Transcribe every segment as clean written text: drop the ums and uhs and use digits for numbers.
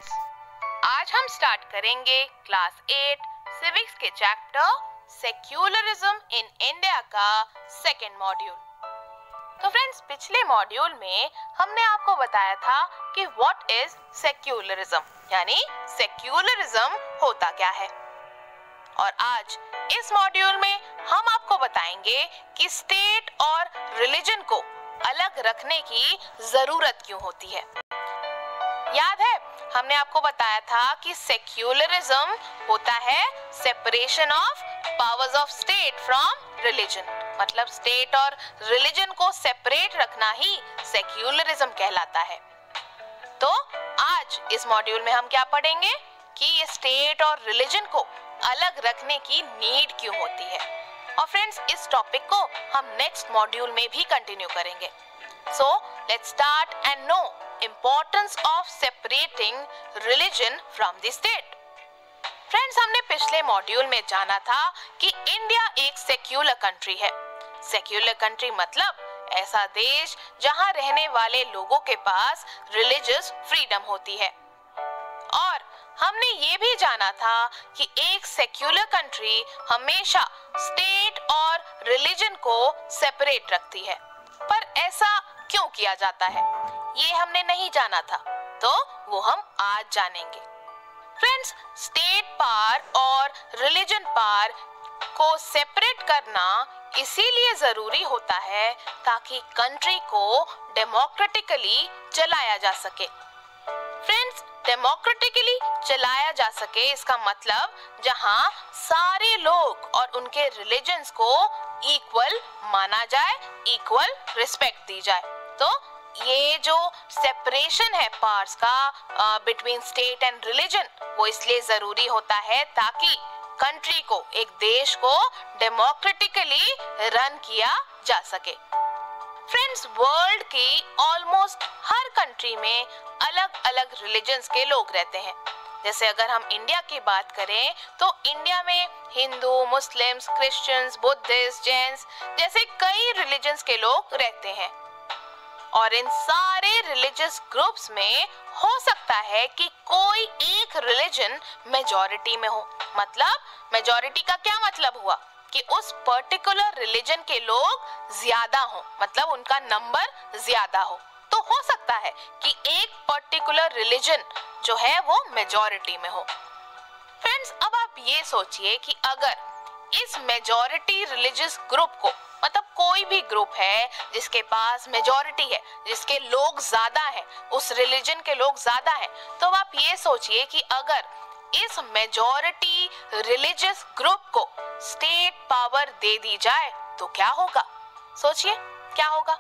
Friends, आज हम start करेंगे क्लास 8 सिविक्स के चैप्टर सेक्युलरिज्म इन इंडिया का सेकेंड मॉड्यूल। तो फ्रेंड्स, पिछले मॉड्यूल में हमने आपको बताया था कि व्हाट इज सेक्युलरिज्म, यानी सेक्युलरिज्म होता क्या है। और आज इस मॉड्यूल में हम आपको बताएंगे कि स्टेट और रिलीजन को अलग रखने की जरूरत क्यों होती है। याद है, हमने आपको बताया था कि सेक्युलरिज्म होता है separation of powers of state from religion, मतलब स्टेट और रिलीजन को सेपरेट रखना ही सेक्युलरिज्म कहलाता है। तो आज इस मॉड्यूल में हम क्या पढ़ेंगे कि ये स्टेट और रिलीजन को अलग रखने की नीड क्यों होती है। और फ्रेंड्स, इस टॉपिक को हम नेक्स्ट मॉड्यूल में भी कंटिन्यू करेंगे। So let's start and know importance of separating religion from the state. Friends, हमने पिछले मॉड्यूल में जाना था कि इंडिया एक सेक्युलर कंट्री है। सेक्युलर कंट्री मतलब ऐसा देश जहां रहने वाले लोगों के पास रिलीजियस फ्रीडम होती है। और हमने ये भी जाना था कि एक सेक्युलर कंट्री हमेशा स्टेट और रिलीजन को सेपरेट रखती है। पर ऐसा क्यों किया जाता है, ये हमने नहीं जाना था, तो वो हम आज जानेंगे। फ्रेंड्स, स्टेट पावर और रिलीजन पावर को सेपरेट करना इसीलिए जरूरी होता है ताकि कंट्री को डेमोक्रेटिकली चलाया जा सके। फ्रेंड्स, डेमोक्रेटिकली चलाया जा सके इसका मतलब जहां सारे लोग और उनके रिलीजन्स को इक्वल माना जाए, इक्वल रिस्पेक्ट दी जाए। तो ये जो सेपरेशन है पावर्स का बिटवीन स्टेट एंड रिलीजन, वो इसलिए जरूरी होता है ताकि कंट्री को, एक देश को डेमोक्रेटिकली रन किया जा सके। फ्रेंड्स, वर्ल्ड की ऑलमोस्ट हर कंट्री में अलग अलग रिलीजन्स के लोग रहते हैं। जैसे अगर हम इंडिया की बात करें तो इंडिया में Hindu, Muslims, Christians, Buddhist, Jains जैसे कई रिलीजन्स के लोग रहते हैं। और इन सारे रिलीजियस ग्रुप्स में हो सकता है कि कोई एक रिलीजन मेजॉरिटी में हो। मतलब मेजॉरिटी का क्या मतलब हुआ कि उस पर्टिकुलर रिलीजन के लोग ज्यादा हो, मतलब उनका नंबर ज्यादा हो। तो हो सकता है कि एक पर्टिकुलर रिलीजन जो है वो मेजॉरिटी में हो। फ्रेंड्स, अब आप ये सोचिए कि अगर इस मेजॉरिटी रिलीजियस ग्रुप को, मतलब कोई भी ग्रुप है जिसके पास मेजॉरिटी है, जिसके लोग ज्यादा हैं, उस रिलीजन के लोग ज्यादा हैं, तो आप ये सोचिए कि अगर इस मेजॉरिटी रिलीजियस ग्रुप को स्टेट पावर दे दी जाए तो क्या होगा। सोचिए क्या होगा।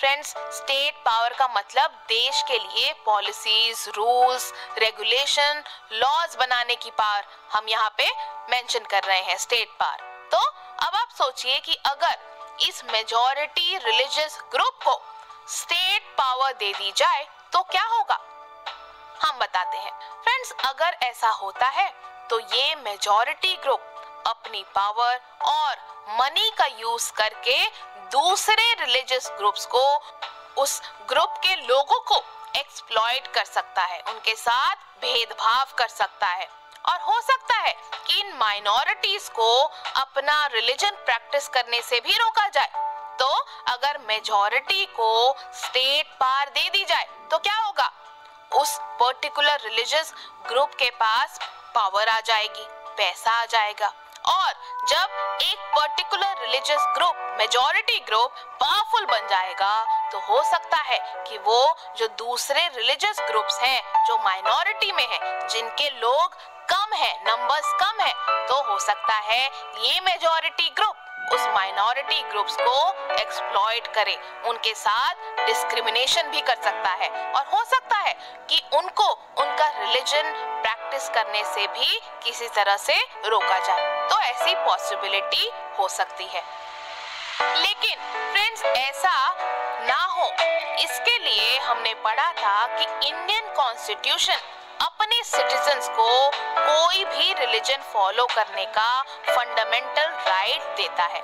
फ्रेंड्स, स्टेट पावर का मतलब देश के लिए पॉलिसीज, रूल्स, रेगुलेशन, लॉज बनाने की पावर हम यहाँ पे मेंशन कर रहे हैं, स्टेट पावर। तो अब आप सोचिए कि अगर इस मेजॉरिटी रिलीजियस ग्रुप को स्टेट पावर दे दी जाए तो क्या होगा, हम बताते हैं। फ्रेंड्स, अगर ऐसा होता है तो ये मेजॉरिटी ग्रुप अपनी पावर और मनी का यूज करके दूसरे रिलीजियस ग्रुप्स को, उस ग्रुप के लोगों को एक्सप्लॉइट कर सकता है, उनके साथ भेदभाव कर सकता है। और हो सकता है कि इन माइनॉरिटीज को अपना रिलीजन प्रैक्टिस करने से भी रोका जाए। तो अगर मेजॉरिटी को स्टेट पावर दे दी जाए तो क्या होगा, उस पर्टिकुलर रिलीजियस ग्रुप के पास पावर आ जाएगी, पैसा आ जाएगा। और जब एक particular religious group, majority group powerful बन जाएगा तो हो सकता है कि वो जो दूसरे रिलीजियस ग्रुप्स हैं जो माइनॉरिटी में हैं, जिनके लोग कम है, नंबर्स कम है, तो हो सकता है ये मेजॉरिटी ग्रुप उस माइनॉरिटी ग्रुप्स को एक्सप्लॉइट करे, उनके साथ डिस्क्रिमिनेशन भी कर सकता है। और हो सकता है कि उनको उनका रिलीजन प्रैक्टिस करने से भी किसी तरह से रोका जाए। तो ऐसी पॉसिबिलिटी हो सकती है। लेकिन फ्रेंड्स, ऐसा ना हो, इसके लिए हमने पढ़ा था कि इंडियन कॉन्स्टिट्यूशन अपने सिटीजन्स को कोई भी रिलीजन फॉलो करने का फंडामेंटल राइट देता है।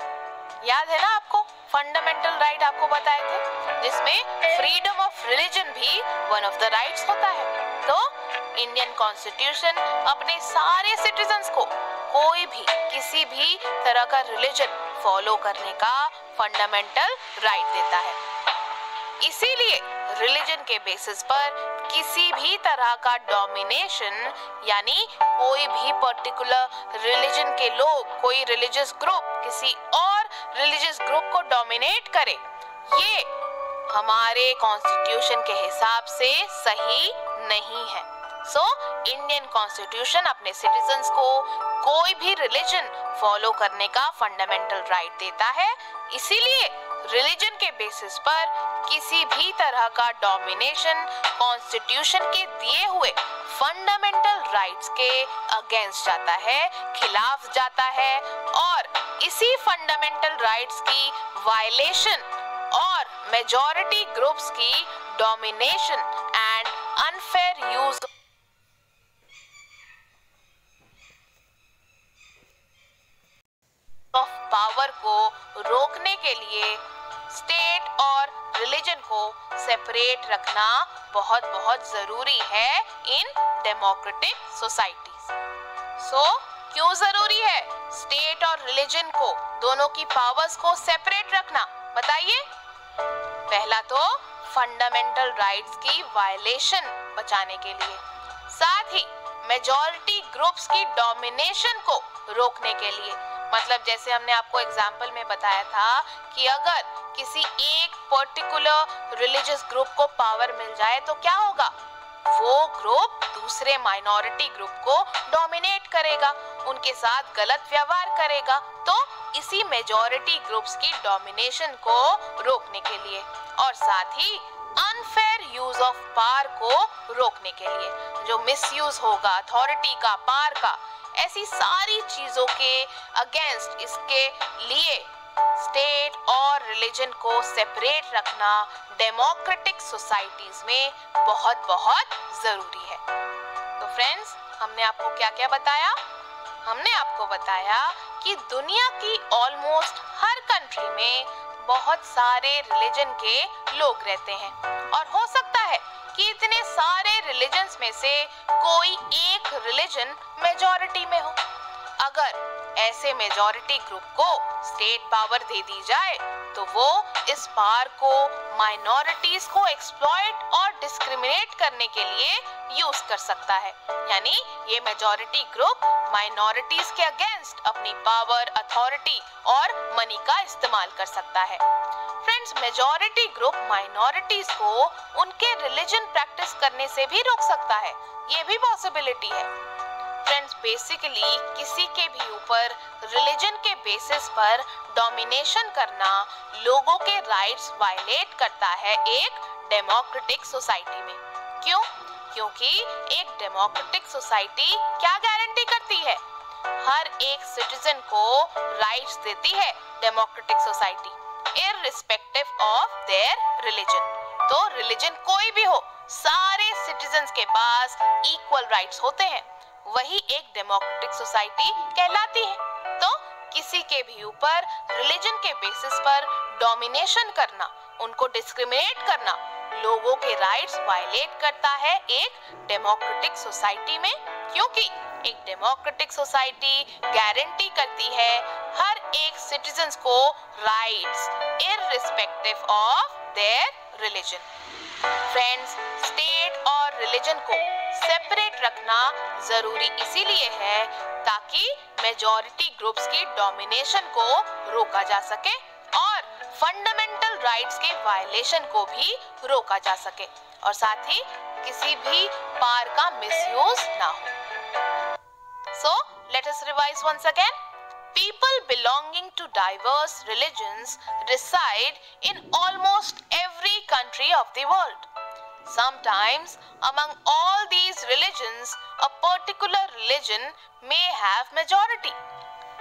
याद है ना आपको, फंडामेंटल राइट आपको बताए थे, जिसमें फ्रीडम ऑफ रिलीजन भी वन ऑफ द राइट्स होता है। तो इंडियन कॉन्स्टिट्यूशन अपने सारे सिटीजन्स को कोई भी किसी भी तरह का रिलीजन फॉलो करने का फंडामेंटल राइट देता है। इसीलिए रिलीजन के बेसिस पर किसी भी तरह का डोमिनेशन, यानी कोई भी पर्टिकुलर रिलीजन के लोग, कोई रिलीजियस ग्रुप किसी और रिलीजियस ग्रुप को डोमिनेट करे, ये हमारे कॉन्स्टिट्यूशन के हिसाब से सही नहीं है। सो इंडियन कॉन्स्टिट्यूशन अपने सिटीजन्स को कोई भी रिलीजन फॉलो करने का फंडामेंटल राइट देता है। इसीलिए रिलीजन के बेसिस पर किसी भी तरह का डोमिनेशन कॉन्स्टिट्यूशन के दिए हुए फंडामेंटल राइट्स के अगेंस्ट जाता है, खिलाफ जाता है, और इसी फंडामेंटल राइट्स की वायलेशन और मेजॉरिटी ग्रुप्स की domination and unfair use of power को रोकने के लिए स्टेट और रिलीजन को सेपरेट रखना बहुत बहुत जरूरी है इन डेमोक्रेटिक सोसाइटीज। सो क्यों जरूरी है स्टेट और रिलीजन को, दोनों की पावर्स को सेपरेट रखना, बताइए। पहला तो फंडामेंटल राइट्स की वायलेशन बचाने के लिए, साथ ही मेजॉरिटी ग्रुप्स की डोमिनेशन को रोकने के लिए। मतलब जैसे हमने आपको एग्जाम्पल में बताया था कि अगर किसी एक पर्टिकुलर रिलीजियस ग्रुप को पावर मिल जाए तो क्या होगा, वो ग्रुप दूसरे माइनॉरिटी ग्रुप को डोमिनेट करेगा, उनके साथ गलत व्यवहार करेगा। तो इसी मेजॉरिटी ग्रुप्स की डोमिनेशन को रोकने के लिए, और साथ ही अनफेयर यूज ऑफ पावर को रोकने के लिए, जो मिसयूज होगा अथॉरिटी का, पावर का, ऐसी सारी चीजों के अगेंस्ट इसके लिए स्टेट और रिलीजन को सेपरेट रखना डेमोक्रेटिक सोसाइटीज में बहुत बहुत जरूरी है। तो फ्रेंड्स, हमने आपको क्या क्या बताया? हमने आपको बताया कि दुनिया की ऑलमोस्ट हर कंट्री में बहुत सारे रिलीजन के लोग रहते हैं, और हो सकता है कि इतने सारे रिलीजन्स में से कोई एक रिलीजन मेजॉरिटी में हो। अगर ऐसे मेजॉरिटी ग्रुप को स्टेट पावर दे दी जाए तो वो इस पावर को माइनॉरिटीज को एक्सप्लॉइट और डिस्क्रिमिनेट करने के लिए यूज कर सकता है। यानी ये मेजॉरिटी ग्रुप माइनॉरिटीज के अगेंस्ट अपनी पावर, अथॉरिटी और मनी का इस्तेमाल कर सकता है। फ्रेंड्स, मेजॉरिटी ग्रुप माइनॉरिटीज को उनके रिलीजन प्रैक्टिस करने से भी रोक सकता है, ये भी पॉसिबिलिटी है। फ्रेंड्स, बेसिकली किसी के भी ऊपर रिलीजन के बेसिस पर डोमिनेशन करना लोगों के राइट्स वायलेट करता है एक डेमोक्रेटिक सोसाइटी में। क्यों? क्योंकि एक डेमोक्रेटिक सोसाइटी क्या गारंटी करती है? हर एक सिटीजन को राइट्स देती है democratic society, irrespective of their religion. तो रिलीजन कोई भी हो, सारे सिटीजन्स के पास इक्वल राइट्स होते हैं, वही एक डेमोक्रेटिक सोसाइटी कहलाती है। तो किसी के भी ऊपर रिलीजन के बेसिस पर डोमिनेशन करना, उनको डिस्क्रिमिनेट करना लोगों के राइट्स वायलेट करता है एक डेमोक्रेटिक सोसाइटी में, क्योंकि एक डेमोक्रेटिक सोसाइटी गारंटी करती है हर एक सिटीजन्स को rights irrespective of their religion. Friends, state और रिलीजन को सेपरेट रखना जरूरी इसीलिए है ताकि मेजॉरिटी ग्रुप्स की डोमिनेशन को रोका जा सके और फंडामेंटल राइट्स के वायलेशन को भी रोका जा सके, और साथ ही किसी भी पावर का मिसयूज ना हो। So, let us revise once again. People belonging to diverse religions reside in almost every country of the world. Sometimes, among all these religions, a particular religion may have majority.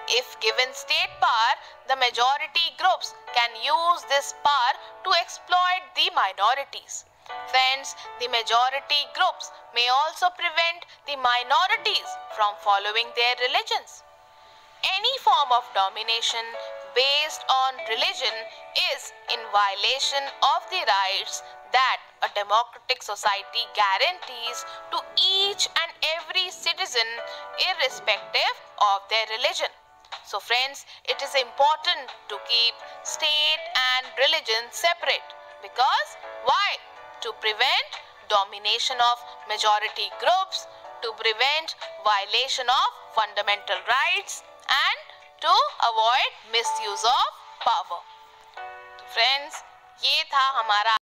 If given state power, the majority groups can use this power to exploit the minorities. Friends, the majority groups may also prevent the minorities from following their religions. Any form of domination based on religion is in violation of the rights that a democratic society guarantees to each and every citizen irrespective of their religion. So friends, it is important to keep state and religion separate. Because why? To prevent domination of majority groups, to prevent violation of fundamental rights, and to avoid misuse of power. तो friends, ये था हमारा